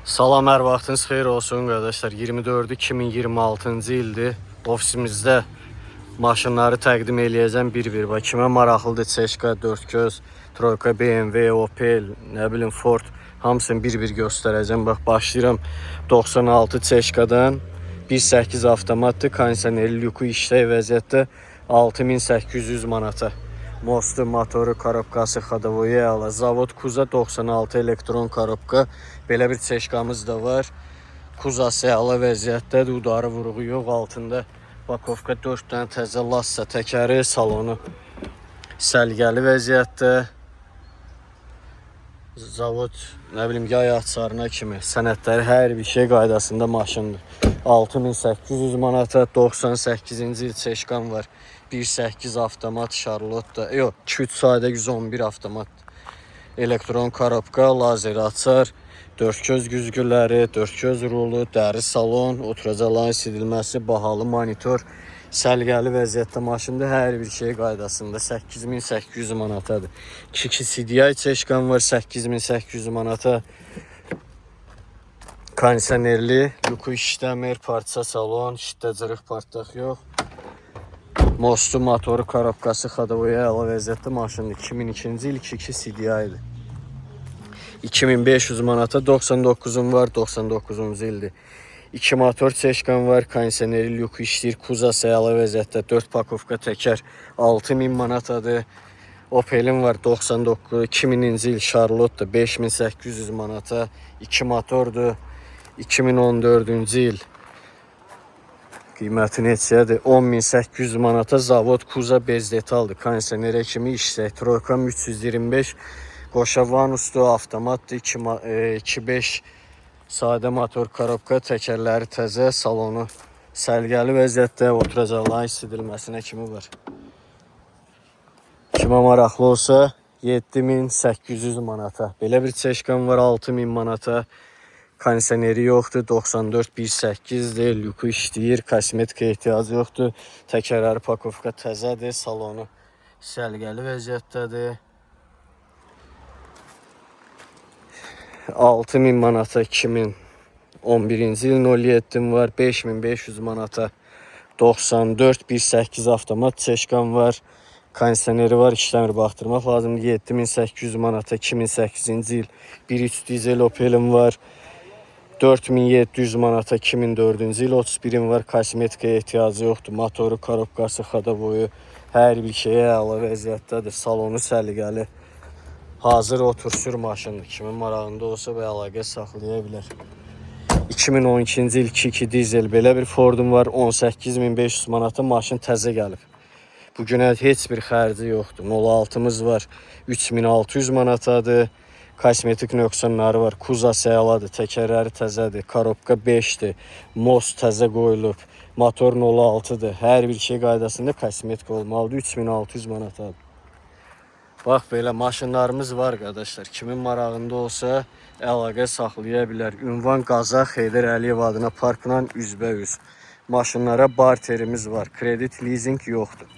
Salam, hər vaxtınız xeyir olsun qardaşlar. 24 2026-cı ildir. Ofisimizdə maşınları təqdim eləyəcəm bir-bir. Kimə maraqlıdır Çeşka, Dörtgöz, Troyka, BMW, Opel, nə bilim Ford, hamısını bir-bir göstərəcəm. Bax, başlayıram 96 Çeşkadan. 1.8 avtomatlı kondisionerli lüku işlək vəziyyətdə 6800 manata. Mostu, motoru, korobkası, xadavoyu əla. Zavod Kuza 96 elektron korobka. Belə bir Çeşkamız da var. Kuzası əla vəziyyətdədir. Udarı vuruğu yox. Altında bakovka 4 dənə təzə lassa təkəri, salonu səlgəli vəziyyətdə. Zavod, nə bilim, yay açarına kimi sənədləri hər bir şey qaydasında maşındır. 6800 manata 98-ci il Çeşkan var. 1.8 avtomat Charlotte, yox, 2.3 sadə 111 avtomat. Elektron korobka, lazer açar, dörtgöz güzgüləri, dörtgöz rulu, dəri salon, oturacaqların sidilməsi, bahalı monitor, səlgəli vəziyyətdə maşında hər bir şey qaydasında 8800 manatadır. 2 CDI Çeşkan var 8800 manata. Kondisionerli, lüku işləmir, parça salon, şiddə cırıq partlaq yox. Mostu, motoru, korobkası, xadavoya əla vəziyyətdə maşındır. 2002-ci il 2 CDI-dir. 2500 manata 99'un var, 99-cu ildir. 2 motor Çeşkan var, kondisionerli lüku işləyir, kuzası əla vəziyyətdə, 4 pakovka təkər 6000 manatadır. Opel'in var 99, 2000-ci il Charlotte 5800 manata, 2 motordur. 2014-cü il qiyməti neçədir? 10800 manata. Zavod Kuza bez detaldır. Kondisioner kimi işlək. Troykam 325. Qoşa vanuslu avtomatdır. 2.5 sadə motor korobka, təkərləri təzə, salonu səlgəli vəziyyətdə, oturacaqların issidilməsinə kimi var. Kimə maraqlı olsa 7800 manata. Belə bir Çeşkan var 6000 manata. Kondisioneri yoxdur, 94 1.8-dir, lüku işləyir, kosmetika ehtiyacı yoxdur. Təkərləri pakovka təzədir, salonu səlgəli vəziyyətdədir. 6000 manata 2011-ci il 07'm var, 5500 manata 94 1.8 avtomat Çeşkan var. Kondisioneri var, işləmir, baxdırmaq lazımdır. 7800 manata 2008-ci il 1.3 dizel Opel'im var. 4700 manata 2004-cü il 31'im var. Kosmetika ehtiyacı yoxdur. Motoru, korobkası, xadavoyu hər bir şeyə əla vəziyyətdədir. Salonu səliqəli. Hazır otursur maşındır. Kimin marağında olsa və əlaqə saxlaya bilər. 2012-ci il 2 dizel belə bir Ford'um var. 18500 manata maşın təzə gəlib. Bugünə heç bir xərci yoxdur. 06'mız var. 3600 manatadır. Kosmetik nöqsanları var. Kuzası əladır, təkərləri təzədir, korobka 5'dir, most təzə qoyulub, motor 06'dır. Hər bir şey qaydasında kosmetik olmalıdır. 3600 manatadır. Bax, belə maşınlarımız var qardaşlar. Kimin marağında olsa əlaqə saxlaya bilər. Ünvan Qazax Heydər Əliyev adına parkla üzbəyüz. Maşınlara barterimiz var. Kredit, leasing yoxdur.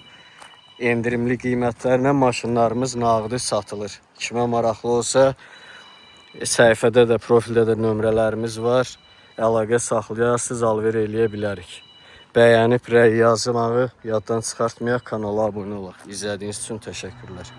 Endirimli qiymətlərlə maşınlarımız nağdı satılır. Kimə maraqlı olsa səhifədə də, profildə də nömrələrimiz var. Əlaqə saxlayasınız, alver eləyə bilərik. Bəyənib rəy yazmağı yaddan çıxartmayaq, kanala abunə olaq. İzlədiyiniz üçün təşəkkürlər.